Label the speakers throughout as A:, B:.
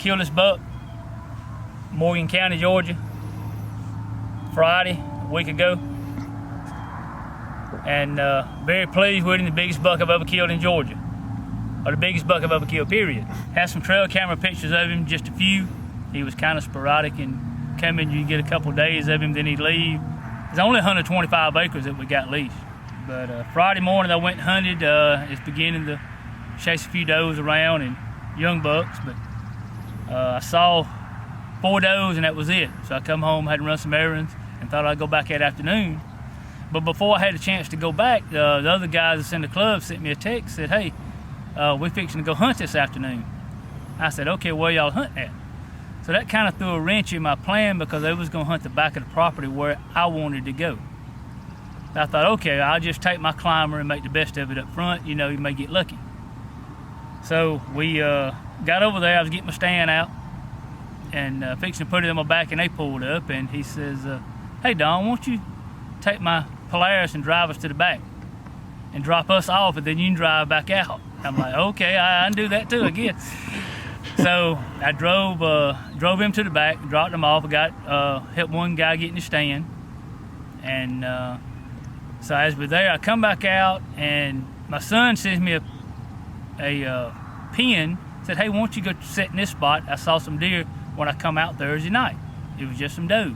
A: killed this buck, Morgan County, Georgia, Friday, a week ago. And very pleased with him, the biggest buck I've ever killed in Georgia. Or the biggest buck I've ever killed, period. Have some trail camera pictures of him, just a few. He was kind of sporadic and coming, you get a couple of days of him, then he'd leave. There's only 125 acres that we got leased. But Friday morning I went and hunted. It's beginning to chase a few does around and young bucks, but I saw 4 does and that was it. So I come home, had to run some errands, and thought I'd go back that afternoon. But before I had a chance to go back, the other guys that's in the club sent me a text, said, hey, we're fixing to go hunt this afternoon. I said, okay, where y'all hunting at? So that kind of threw a wrench in my plan because they was gonna hunt the back of the property where I wanted to go. So I thought, okay, I'll just take my climber and make the best of it up front. You know, you may get lucky. So we got over there, I was getting my stand out and fixing to put it on my back, and they pulled up, and he says, hey Don, won't you take my Polaris and drive us to the back and drop us off, and then you can drive back out. I'm like, okay, I can do that too, I guess. So I drove him to the back, dropped him off. I got helped one guy get in the stand, and so as we're there, I come back out, and my son sends me a pin. Said, hey, won't you go sit in this spot? I saw some deer when I come out Thursday night. It was just some does.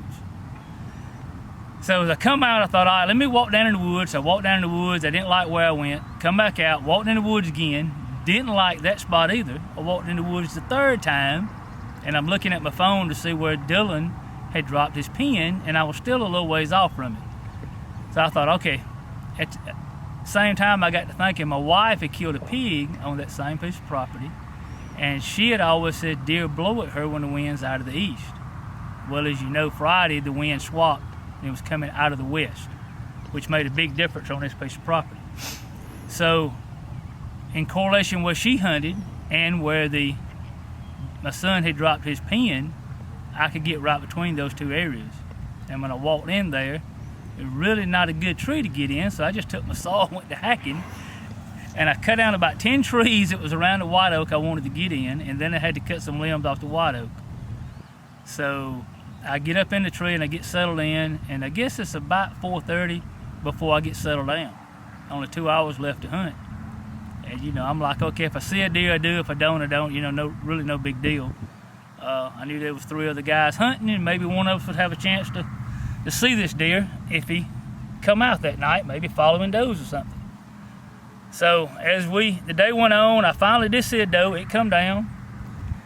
A: So as I come out, I thought, all right, let me walk down in the woods. So I walked down in the woods. I didn't like where I went. Come back out, walked in the woods again. Didn't like that spot either. I walked in the woods the 3rd time, and I'm looking at my phone to see where Dylan had dropped his pin, and I was still a little ways off from it. So I thought, okay. At the same time, I got to thinking my wife had killed a pig on that same piece of property, and she had always said deer blow at her when the wind's out of the east. Well, as you know, Friday the wind swapped, and it was coming out of the west, which made a big difference on this piece of property. So in correlation where she hunted and where my son had dropped his pin, I could get right between those 2 areas. And when I walked in there, it was really not a good tree to get in, so I just took my saw and went to hacking, and I cut down about 10 trees that was around the white oak I wanted to get in, and then I had to cut some limbs off the white oak. So I get up in the tree and I get settled in, and I guess it's about 4:30 before I get settled down. Only 2 hours left to hunt. And you know, I'm like, okay, if I see a deer, I do. If I don't, I don't. You know, really no big deal. I knew there was 3 other guys hunting, and maybe one of us would have a chance to see this deer if he come out that night, maybe following does or something. So as the day went on, I finally did see a doe. It come down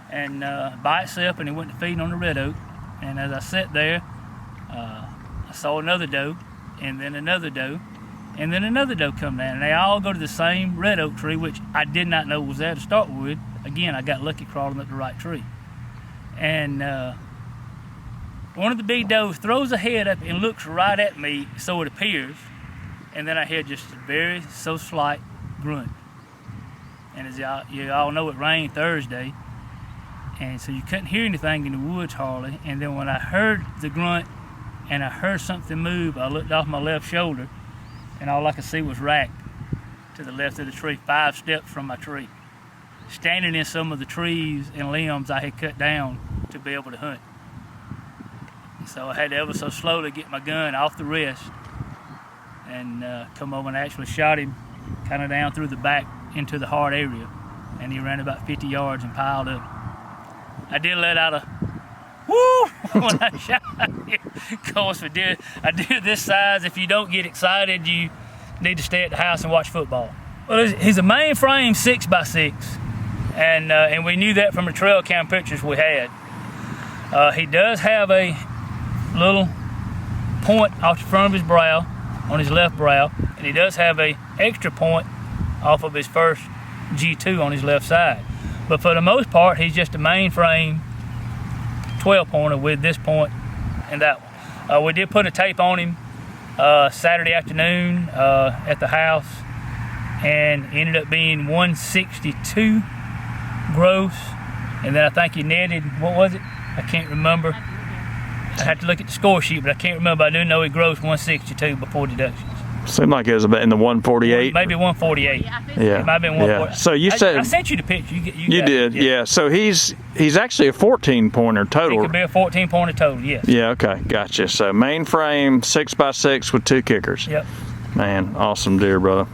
A: and by itself, and it went to feed on the red oak. And as I sat there, I saw another doe, and then another doe, and then another doe come down. And they all go to the same red oak tree, which I did not know was there to start with. Again, I got lucky crawling up the right tree. And one of the big does throws her head up and looks right at me, so it appears. And then I hear just a very so slight grunt. And as you all know, it rained Thursday, and so you couldn't hear anything in the woods hardly. And then when I heard the grunt and I heard something move, I looked off my left shoulder, and all I could see was rack to the left of the tree, 5 steps from my tree, standing in some of the trees and limbs I had cut down to be able to hunt. So I had to ever so slowly get my gun off the rest and come over and actually shot him kind of down through the back into the heart area, and he ran about 50 yards and piled up. I did let out a woo when I shot him. Of course, a deer this size, if you don't get excited, you need to stay at the house and watch football. Well, he's a mainframe 6x6, and we knew that from the trail cam pictures we had. He does have a little point off the front of his brow, on his left brow, and he does have a extra point off of his first G2 on his left side. But for the most part, he's just a mainframe 12-pointer with this point and that one. We did put a tape on him Saturday afternoon at the house, and ended up being 162 gross, and then I think he netted, what was it? I can't remember. I have to look at the score sheet, but I can't remember. I do know he grossed 162 before deductions.
B: Seemed like it was about in the 148.
A: Maybe 148.
C: Yeah, I think
B: Yeah.
A: It might have been 148.
B: Yeah. So you said
A: I sent you the picture. You
B: you
A: got
B: did.
A: it.
B: Yeah. So he's actually a 14-pointer
A: It
B: total.
A: could be a 14-pointer total. Yes.
B: Yeah. Okay. Gotcha. So main frame, 6x6 with 2 kickers.
A: Yep.
B: Man, awesome deer, brother.